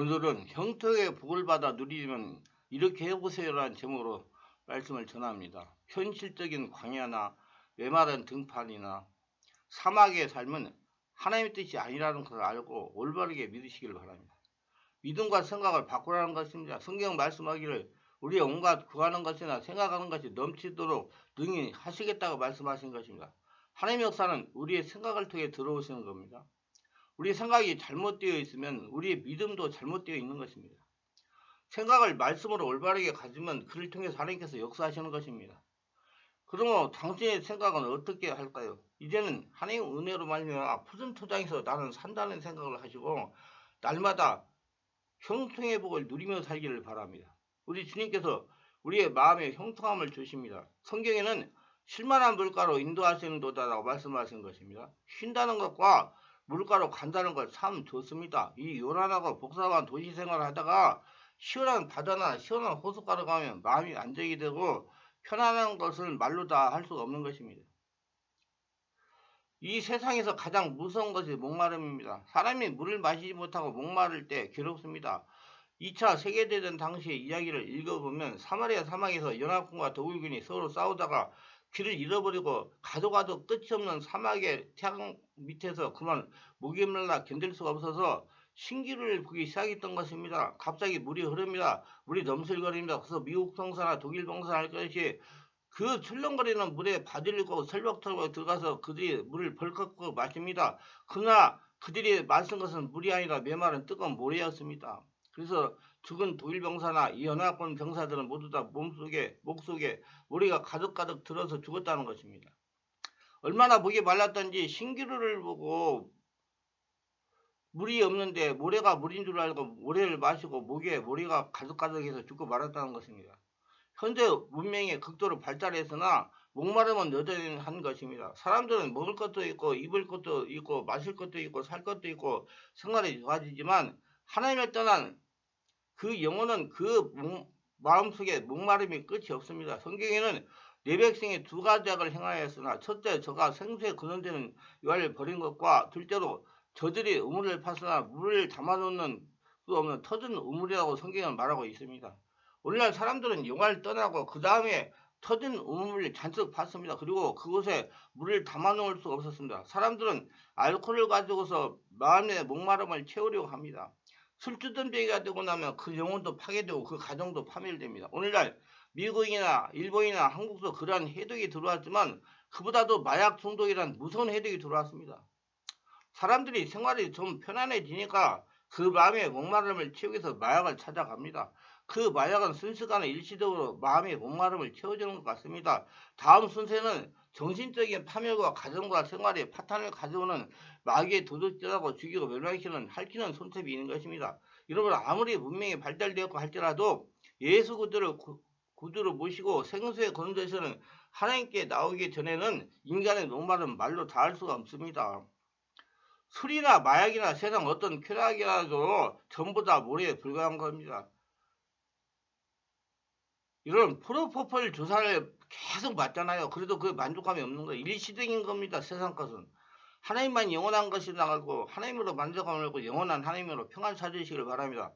오늘은 형통의 복을 받아 누리면 이렇게 해보세요라는 제목으로 말씀을 전합니다. 현실적인 광야나 메마른 등판이나 사막의 삶은 하나님의 뜻이 아니라는 것을 알고 올바르게 믿으시길 바랍니다. 믿음과 생각을 바꾸라는 것입니다. 성경 말씀하기를 우리의 온갖 구하는 것이나 생각하는 것이 넘치도록 능히 하시겠다고 말씀하신 것입니다. 하나님의 역사는 우리의 생각을 통해 들어오시는 겁니다. 우리 생각이 잘못되어 있으면 우리의 믿음도 잘못되어 있는 것입니다. 생각을 말씀으로 올바르게 가지면 그를 통해서 하나님께서 역사하시는 것입니다. 그러면 당신의 생각은 어떻게 할까요? 이제는 하나님의 은혜로 말미암아 푸른 토장에서 나는 산다는 생각을 하시고 날마다 형통의 복을 누리며 살기를 바랍니다. 우리 주님께서 우리의 마음에 형통함을 주십니다. 성경에는 쉴만한 물가로 인도하시는도다라고 말씀하신 것입니다. 쉰다는 것과 물가로 간다는 것 참 좋습니다. 이 요란하고 복잡한 도시 생활을 하다가 시원한 바다나 시원한 호숫가로 가면 마음이 안정이 되고 편안한 것을 말로 다 할 수가 없는 것입니다. 이 세상에서 가장 무서운 것이 목마름입니다. 사람이 물을 마시지 못하고 목마를 때 괴롭습니다. 2차 세계대전 당시의 이야기를 읽어보면 사마리아 사막에서 연합군과 독일군이 서로 싸우다가 길을 잃어버리고 가도 끝이 없는 사막의 태양 밑에서 그만 목욕물나 견딜 수가 없어서 신기루를 보기 시작했던 것입니다. 갑자기 물이 흐릅니다. 물이 넘실거립니다. 그래서 미국 병사나 독일 병사나 할 것이 그 출렁거리는 물에 바지를 입고 설벽 털고 들어가서 그들이 물을 벌컥 마십니다. 그러나 그들이 마신 것은 물이 아니라 메마른 뜨거운 모래였습니다. 그래서 죽은 독일 병사나 이 연합군 병사들은 모두 다 목속에 모래가 가득가득 들어서 죽었다는 것입니다. 얼마나 목이 말랐던지 신기루를 보고 물이 없는데 모래가 물인 줄 알고 모래를 마시고 목에 모래가 가득가득해서 죽고 말았다는 것입니다. 현대 문명이 극도로 발달했으나 목마름은 여전히 한 것입니다. 사람들은 먹을 것도 있고 입을 것도 있고 마실 것도 있고 살 것도 있고 생활이 좋아지지만 하나님을 떠난 그 영혼은 그 마음속에 목마름이 끝이 없습니다. 성경에는 내 백성이 두 가지 악을 행하였으나 첫째 저가 생수에 근원되는 유아를 버린 것과 둘째로 저들이 우물을 파서나 물을 담아놓는 수 없는 터진 우물이라고 성경은 말하고 있습니다. 오늘날 사람들은 영화를 떠나고 그 다음에 터진 우물을 잔뜩 팠습니다. 그리고 그곳에 물을 담아놓을 수가 없었습니다. 사람들은 알코올을 가지고서 마음의 목마름을 채우려고 합니다. 술주전뱅이가 되고 나면 그 영혼도 파괴되고 그 가정도 파멸됩니다. 오늘날 미국이나 일본이나 한국도 그러한 해독이 들어왔지만 그보다도 마약 중독이란 무서운 해독이 들어왔습니다. 사람들이 생활이 좀 편안해지니까 그 마음의 목마름을 채우기 위해서 마약을 찾아갑니다. 그 마약은 순식간에 일시적으로 마음의 목마름을 채워주는 것 같습니다. 다음 순서는 정신적인 파멸과 가정과 생활의 파탄을 가져오는 마귀의 도둑질하고 죽이고 멸망시키는 핥히는 손톱이 있는 것입니다. 여러분 아무리 문명이 발달되었고 할지라도 예수 구주를 모시고 생수에 건져서는 하나님께 나오기 전에는 인간의 목마름은 말로 다 할 수가 없습니다. 술이나 마약이나 세상 어떤 쾌락이라도 전부 다 모래에 불과한 겁니다. 이런 프로포폴 주사를 계속 맞잖아요. 그래도 그 만족감이 없는 거예요. 일시적인 겁니다. 세상 것은. 하나님만 영원한 것이 나가고 하나님으로 만족감을 얻고 영원한 하나님으로 평안 찾으시길 바랍니다.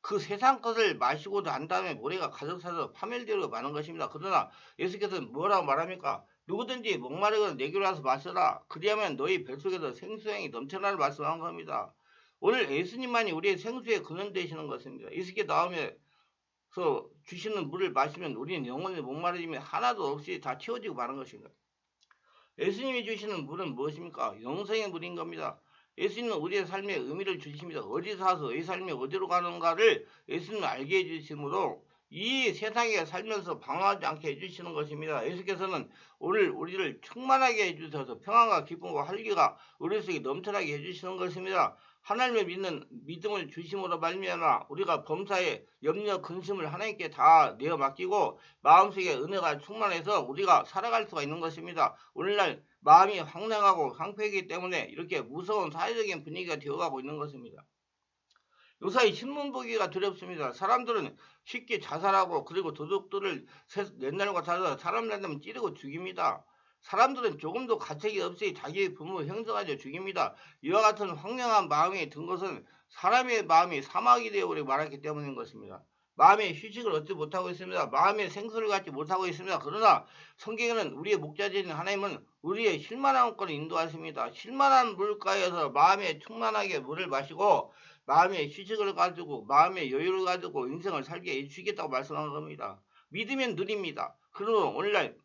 그 세상 것을 마시고 난 다음에 모래가 가득 차서 파멸되려고 마는 것입니다. 그러나 예수께서는 뭐라고 말합니까? 누구든지 목마르거든 내게로 와서 마셔라. 그리하면 너희 뱃속에서 생수양이 넘쳐나를 말씀한 겁니다. 오늘 예수님만이 우리의 생수의 근원 되시는 것입니다. 예수께 나오면서 주시는 물을 마시면 우리는 영원히 목마름이 하나도 없이 다 채워지고 마는 것입니다. 예수님이 주시는 물은 무엇입니까? 영생의 물인 겁니다. 예수님은 우리의 삶에 의미를 주십니다. 어디서 와서 이 삶이 어디로 가는가를 예수님은 알게 해주시므로 이 세상에 살면서 방황하지 않게 해주시는 것입니다. 예수께서는 오늘 우리를 충만하게 해주셔서 평안과 기쁨과 활기가 우리 속에 넘쳐나게 해주시는 것입니다. 하나님을 믿는 믿음을 주심으로 말미암아 우리가 범사에 염려 근심을 하나님께 다 내어 맡기고 마음속에 은혜가 충만해서 우리가 살아갈 수가 있는 것입니다. 오늘날 마음이 황량하고 황폐이기 때문에 이렇게 무서운 사회적인 분위기가 되어가고 있는 것입니다. 요사이 신문 보기가 두렵습니다. 사람들은 쉽게 자살하고 그리고 도둑들을 옛날과 달라 사람 만나면 찌르고 죽입니다. 사람들은 조금도 가책이 없이 자기의 부모 형성하여 죽입니다. 이와 같은 황량한 마음이 든 것은 사람의 마음이 사막이 되어버리고 말았기 때문인 것입니다. 마음의 휴식을 얻지 못하고 있습니다. 마음의 생수를 갖지 못하고 있습니다. 그러나 성경에는 우리의 목자진 하나님은 우리의 쉴만한 곳을 인도하십니다. 쉴만한 물가에서 마음에 충만하게 물을 마시고 마음의 휴식을 가지고 마음의 여유를 가지고 인생을 살게 해주시겠다고 말씀한 겁니다. 믿으면 누립니다. 그러면 오늘날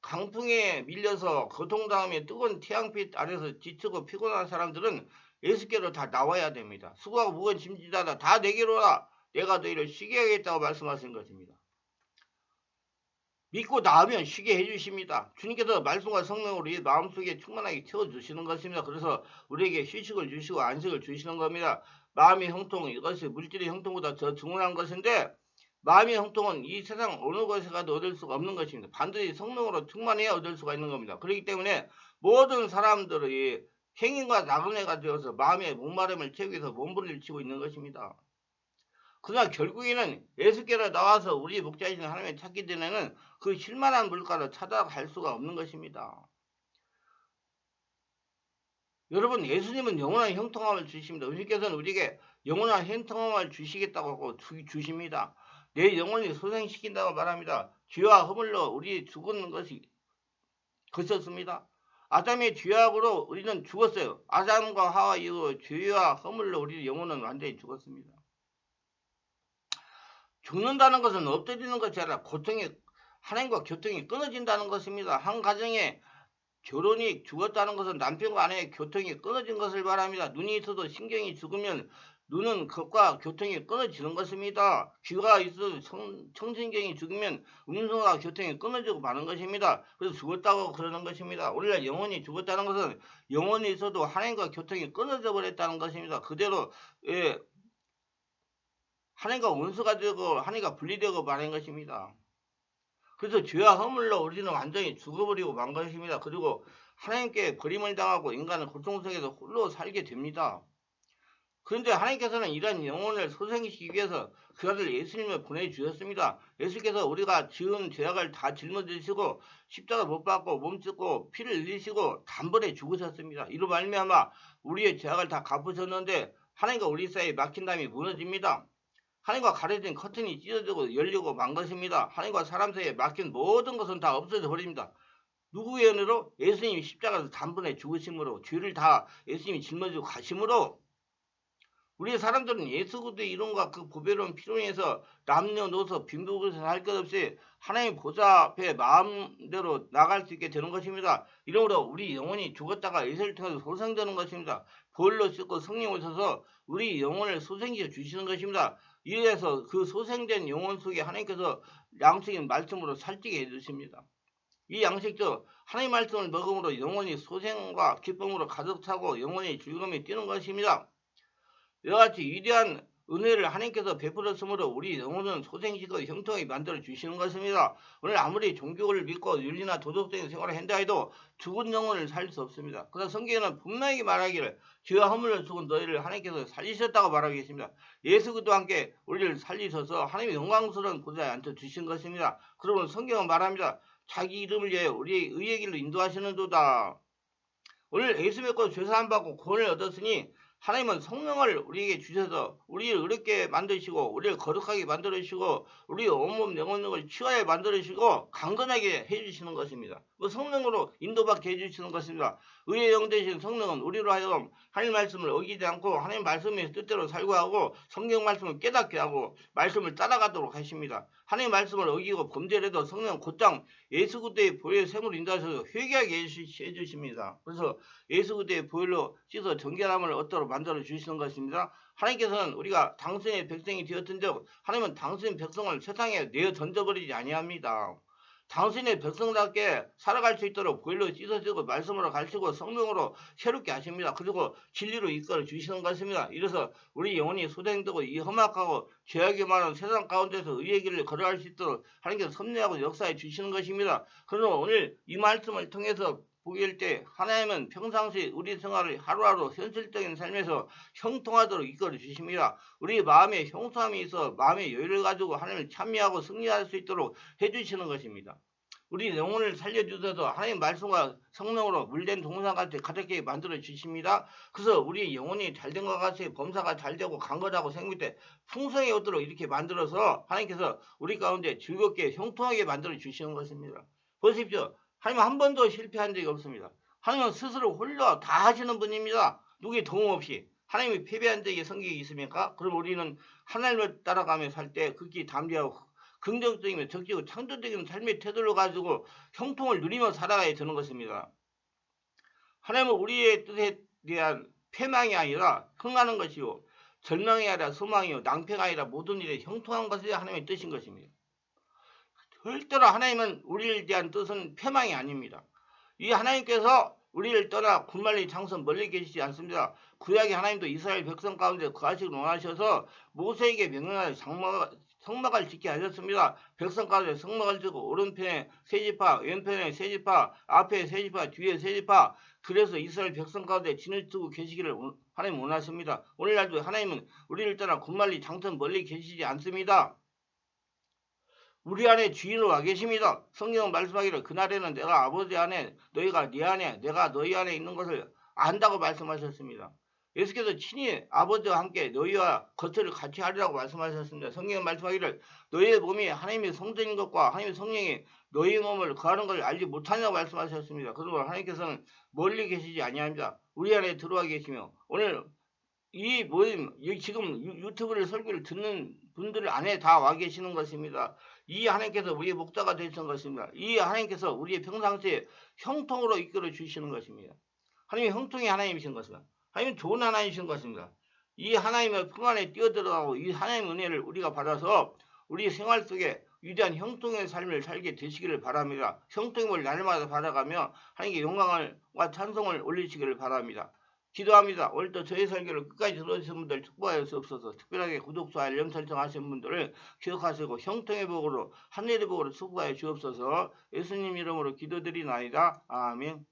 강풍에 밀려서 고통당하며 뜨거운 태양빛 아래서 지치고 피곤한 사람들은 예수께로 다 나와야 됩니다. 수고하고 무거운 짐지다다 다 내게로 와 내가 너희를 쉬게 하겠다고 말씀하신 것입니다. 믿고 나으면 쉬게 해주십니다. 주님께서 말씀과 성령으로 우리 마음속에 충만하게 채워주시는 것입니다. 그래서 우리에게 휴식을 주시고 안식을 주시는 겁니다. 마음의 형통, 이것이 물질의 형통보다 더 중요한 것인데 마음의 형통은 이 세상 어느 곳에 가도 얻을 수가 없는 것입니다. 반드시 성령으로 충만해야 얻을 수가 있는 겁니다. 그렇기 때문에 모든 사람들의 행인과 나그네가 되어서 마음의 목마름을 채우기 위해서 몸부림을 치고 있는 것입니다. 그러나 결국에는 예수께로 나와서 우리 목자이신 하나님을 찾기 전에는 그 쉴만한 물가를 찾아갈 수가 없는 것입니다. 여러분, 예수님은 영원한 형통함을 주십니다. 주님께서는 우리에게 영원한 형통함을 주시겠다고 하고 주십니다. 내 영혼을 소생시킨다고 말합니다. 죄와 허물로 우리 죽은 것이 그쳤습니다. 아담의 죄악으로 우리는 죽었어요. 아담과 하와 이후 죄와 허물로 우리 영혼은 완전히 죽었습니다. 죽는다는 것은 엎드리는 것이 아니라 고통이 하나님과 교통이 끊어진다는 것입니다. 한 가정에 결혼이 죽었다는 것은 남편과 아내의 교통이 끊어진 것을 말합니다. 눈이 있어도 신경이 죽으면 눈은 그것과 교통이 끊어지는 것입니다. 귀가 있어도 청신경이 죽으면 음성과 교통이 끊어지고 마는 것입니다. 그래서 죽었다고 그러는 것입니다. 오늘날 영혼이 죽었다는 것은 영혼이 있어도 하나님과 교통이 끊어져 버렸다는 것입니다. 그대로 하나님과 원수가 되고 하나님과 분리되고 마는 것입니다. 그래서 죄와 허물로 우리는 완전히 죽어버리고 만 것입니다. 그리고 하나님께 버림을 당하고 인간은 고통 속에서 홀로 살게 됩니다. 그런데 하나님께서는 이러한 영혼을 소생시키기 위해서 그 아들 예수님을 보내주셨습니다. 예수께서 우리가 지은 죄악을 다 짊어지시고 십자가 못 박고 몸짓고 피를 흘리시고 단번에 죽으셨습니다. 이로 말미암아 우리의 죄악을 다 갚으셨는데 하나님과 우리 사이에 막힌 담이 무너집니다. 하나님과 가려진 커튼이 찢어지고 열리고 만 것입니다. 하나님과 사람 사이에 막힌 모든 것은 다 없어져 버립니다. 누구의 은혜로? 예수님이 십자가에서 단번에 죽으심으로 죄를 다 예수님이 짊어지고 가심으로 우리 사람들은 예수 그리스도의 이름과 그 보배로운 피로 인해서 남녀노소 빈부귀세 할 것 없이 하나님 보좌 앞에 마음대로 나갈 수 있게 되는 것입니다. 이러므로 우리 영혼이 죽었다가 예수를 통해서 소생되는 것입니다. 보혈로 씻고 성령 오셔서 우리 영혼을 소생시켜 주시는 것입니다. 이래서 그 소생된 영혼 속에 하나님께서 양식인 말씀으로 살찌게 해주십니다. 이 양식도 하나님 말씀을 먹음으로 영혼이 소생과 기쁨으로 가득 차고 영혼이 즐거움이 뛰는 것입니다. 이와 같이 위대한 은혜를 하나님께서 베풀었으므로 우리 영혼은 소생시고 형통하게 만들어 주시는 것입니다. 오늘 아무리 종교를 믿고 윤리나 도덕적인 생활을 한다 해도 죽은 영혼을 살릴 수 없습니다. 그러나 성경에는 분명히 말하기를 죄와 허물로 죽은 너희를 하나님께서 살리셨다고 말하고 계십니다. 예수 그리스도와 함께 우리를 살리셔서 하나님의 영광스러운 보좌에 앉혀주신 것입니다. 그러면 성경은 말합니다. 자기 이름을 위해 우리의 의의 길로 인도하시는도다. 오늘 예수 믿고 죄사함 받고 구원을 얻었으니 하나님은 성령을 우리에게 주셔서 우리를 의롭게 만드시고 우리를 거룩하게 만들어주시고 우리의 온몸 영혼을 치유하게 만들어주시고 강건하게 해주시는 것입니다. 그 성령으로 인도받게 해주시는 것입니다. 의의 영 되신 성령은 우리로 하여금 하나님 말씀을 어기지 않고 하나님 말씀의 뜻대로 살고 하고 성경 말씀을 깨닫게 하고 말씀을 따라가도록 하십니다. 하나님 말씀을 어기고 범죄를 해도 성령 곧장 예수 그리스도의 보혈의 샘으로 인도하셔서 회개하게 해주십니다. 그래서 예수 그리스도의 보혈로 씻어 정결함을 얻도록 만들어 주시는 것입니다. 하나님께서는 우리가 당신의 백성이 되었던즉 하나님은 당신의 백성을 세상에 내어 던져버리지 아니합니다. 당신의 백성답게 살아갈 수 있도록 보혈로 씻어주고 말씀으로 가르치고 성령으로 새롭게 하십니다. 그리고 진리로 이끌어 주시는 것입니다. 이래서 우리 영혼이 소생되고 이 험악하고 죄악이 많은 세상 가운데서 의의 길을 걸어갈 수 있도록 하나님께서 섭리하고 역사해 주시는 것입니다. 그러나 오늘 이 말씀을 통해서 보일 때 하나님은 평상시 우리 생활을 하루하루 현실적인 삶에서 형통하도록 이끌어 주십니다. 우리 마음에 형통함이 있어 마음의 여유를 가지고 하나님을 찬미하고 승리할 수 있도록 해주시는 것입니다. 우리 영혼을 살려주셔서 하나님 말씀과 성령으로 물된 동상같이 가득하게 만들어 주십니다. 그래서 우리 영혼이 잘된 것 같이 범사가 잘되고 강건하고 생명 때 풍성히 오도록 이렇게 만들어서 하나님께서 우리 가운데 즐겁게 형통하게 만들어 주시는 것입니다. 보십시오. 하나님은 한 번도 실패한 적이 없습니다. 하나님은 스스로 홀로 다 하시는 분입니다. 누구의 도움 없이. 하나님이 패배한 적이 성경에 있습니까? 그럼 우리는 하나님을 따라가며 살 때 극히 담대하고 긍정적이며 적극적이고 창조적인 삶의 태도를 가지고 형통을 누리며 살아가야 되는 것입니다. 하나님은 우리의 뜻에 대한 패망이 아니라 흥하는 것이요 절망이 아니라 소망이요 낭패가 아니라 모든 일에 형통한 것이 하나님의 뜻인 것입니다. 절대로 하나님은 우리에 대한 뜻은 패망이 아닙니다. 이 하나님께서 우리를 떠나 군말리 장선 멀리 계시지 않습니다. 구약의 하나님도 이스라엘 백성 가운데 거하시길 원하셔서 모세에게 명령하여 성막을 짓게 하셨습니다. 백성 가운데 성막을 짓고 오른편에 세 지파, 왼편에 세 지파, 앞에 세 지파, 뒤에 세 지파. 그래서 이스라엘 백성 가운데 진을 뜨고 계시기를 하나님 원하십니다. 오늘날도 하나님은 우리를 떠나 군말리 장선 멀리 계시지 않습니다. 우리 안에 주인으로 와 계십니다. 성경은 말씀하기를 그날에는 내가 아버지 안에 너희가 네 안에 내가 너희 안에 있는 것을 안다고 말씀하셨습니다. 예수께서 친히 아버지와 함께 너희와 겉을 같이 하리라고 말씀하셨습니다. 성경은 말씀하기를 너희의 몸이 하나님의 성전인 것과 하나님의 성령이 너희의 몸을 거하는 것을 알지 못하냐고 말씀하셨습니다. 그러므로 하나님께서는 멀리 계시지 아니합니다. 우리 안에 들어와 계시며 오늘 이 모임 지금 유튜브를 설교를 듣는 분들 안에 다 와 계시는 것입니다. 이 하나님께서 우리의 목자가 되시는 것입니다. 이 하나님께서 우리의 평상시에 형통으로 이끌어 주시는 것입니다. 하나님이 형통의 하나님이신 것입니다. 하나님은 좋은 하나님이신 것입니다. 이 하나님의 평안에 뛰어들어가고 이 하나님의 은혜를 우리가 받아서 우리 생활 속에 위대한 형통의 삶을 살게 되시기를 바랍니다. 형통을 날마다 받아가며 하나님께 영광과 찬송을 올리시기를 바랍니다. 기도합니다. 오늘도 저희 설교를 끝까지 들어주신 분들 축복하여 주옵소서. 특별하게 구독과 알림 설정하신 분들을 기억하시고 형통의 복으로 하늘의 복으로 축복하여 주옵소서. 예수님 이름으로 기도드리나이다. 아멘.